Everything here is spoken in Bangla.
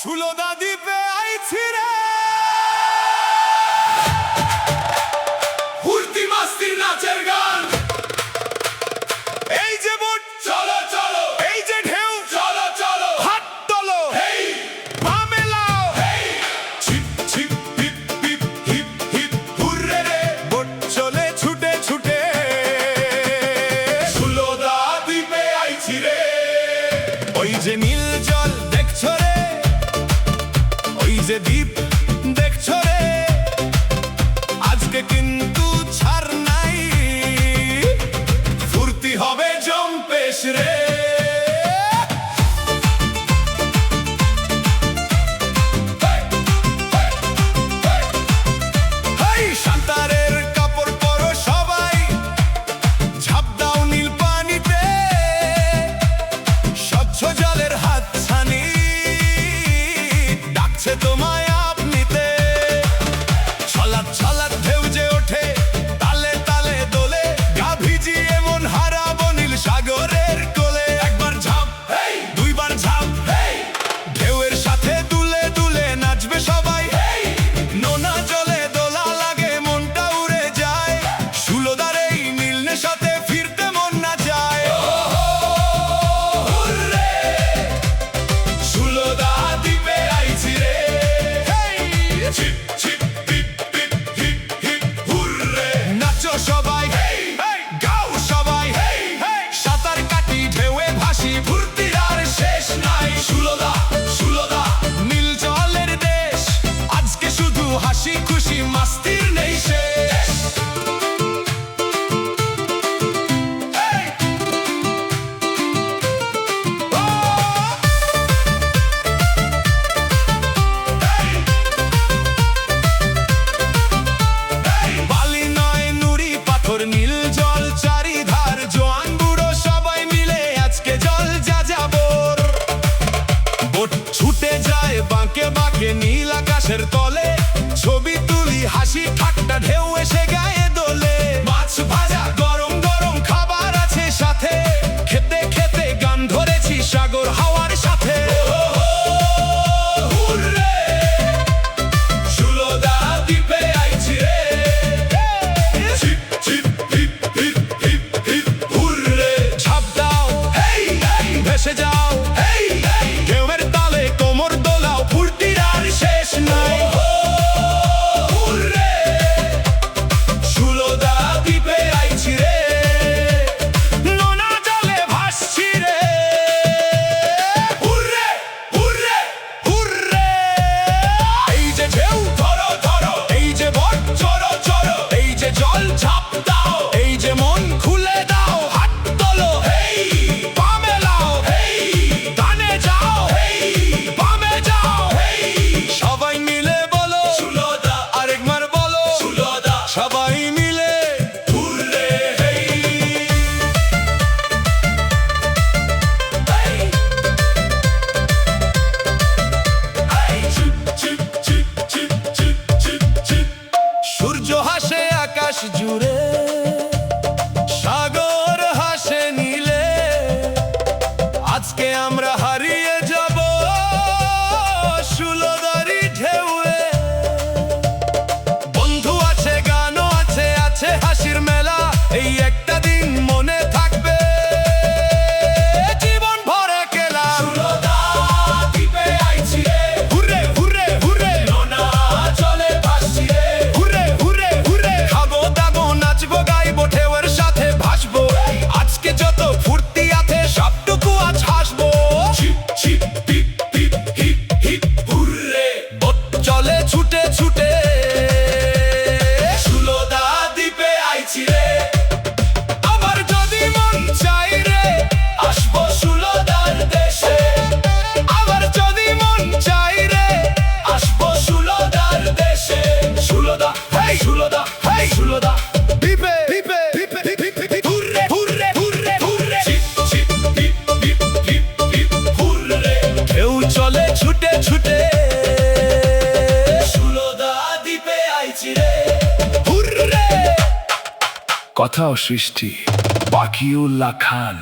সুলোদা দ্বীপে আইছি রে, ফুর্তি মাস্তির নাচের গান। এই যে বোট চলো চলো, এই যে ঢেউ চলো চলো, হাত তোলো হেই পা মেলাও হেই, ছিপ ছিপ hip hip hip hip hurray রে, বোট চলে ছুটে ছুটে, সুলোদা দ্বীপে আইছি রে। ওই যে নীল জল দেখছো রে, ওই যে দ্বীপ দেখছো রে, আজকে কিন্তু ছাড় নাই, ফুর্তি হবে জম্পেশ রে। সাঁতারের কাপড় পরো সবাই, ঝাঁপ দাও নীল পানিতে, স্বচ্ছ জলের হাত ছানি ডাকছে তোমায় আপনিতে। ছলাৎ ছলাৎ ঢেউ যে ওঠে, তালে তালে দোলে, গা ভিজিয়ে মন হারাবো নীল সাগরের কোলে। একবার ঝাঁপ দুইবার ঝাঁপ, ঢেউয়ের সাথে দুলে দুলে নাচবে সবাই, নোনা জলে দোলা লাগে মনটা উড়ে যায়, সুলোদার এই নীল নেশাতে ফিরতে মন না যায়। সুলোদা দ্বীপে আইছি রে, ছিপ ছিপ hip hip hip hip hurray, নাচো সবাই গাও সবাই, সাঁতার কাটি ঢেউয়ে ভাসি, ফুর্তির আর শেষ নাই। সুলোদা সুলোদা নীল জলের দেশ, আজকে শুধু হাসি খুশি মাস্তির নেই শেষ। বালি নয় নুড়ি পাথর, নীল জল চারিধার, জোয়ান বুড়ো সবাই মিলে আজকে জল যাযাবর। বোট ছুটে যায় বাঁকে বাঁকে নীল আকাশের তলে, ছবি তুলি হাসি ঠাট্টা ঢেউ এসে গায়ে দোলে। মাছ ভাজা গরম গরম খাবার আছে সাথে, খেতে খেতে গান ধরেছি সাগর হাওয়ার সাথে। সুলোদা দ্বীপে আইছি রে, ছিপ ছিপ hip hip hip hip hurray, ঝাঁপ দাও ভেসে যাও, ঢেউয়ের তালে কোমর দোলাও, ফুর্তির আর শেষ নাই। সুলোদা দ্বীপে আইছি রে, নোনা জলে ভাসছি রে, হুররে হুররে হুররে। এই যে ঢেউ ধরো ধরো, এই যে বোট চড়ো চড়ো, এই যে জল ঝাঁপ দাও, এই যে মন খুলে দাও, হাত তোলো পা মেলাও, ডানে যাও বামে যাও, সবাই মিলে বলো সুলোদা, আরেকবার বলো সুলোদা, সবাই মিলে হুররে হেই। ছিপ ছিপ ছিপ ছিপ ছিপ ছিপ ছিপ, সূর্য হাসে আকাশ জুড়ে, সাগর হাসে নীলে, আজকে আমরা হারিয়ে যাব সুলোদারি ঢেউয়ে। বন্ধু আছে গানও আছে, আছে হাসির মেলা, এই একটা দিন মনে থাকবে জীবন ভরে খেলা। সুলোদা দ্বীপে আইছি রে, হুররে হুররে হুররে, নোনা জলে ভাসছি রে, হুররে হুররে হুররে, খাবো দাবো নাচবো গাইবো ঢেউয়ের সাথে ভাসবো, আজকে যত ফুর্তি আছে সবটুকু আজ হাসবো। ছিপ ছিপ hip hip hip hip hurray, boat চলে ছুটে ছুটে, সুলোদা দ্বীপে আইছি রে। আবার যদি মন চাই রে, আসবো সুলোদার দেশে, আবার যদি মন চাই রে, আসবো সুলোদার দেশে। সুলোদা সুলোদা সুলোদা দ্বীপে দ্বীপে দ্বীপে দ্বীপে, হুররে হুররে হুররে হুররে, ছিপ ছিপ hip hip hip hip hurray, ঢেউ চলে ছুটে ছুটে, সুলোদা দ্বীপে আইছি রে, হুররে। কথা ও সৃষ্টি বাকিউল্লাহ খান।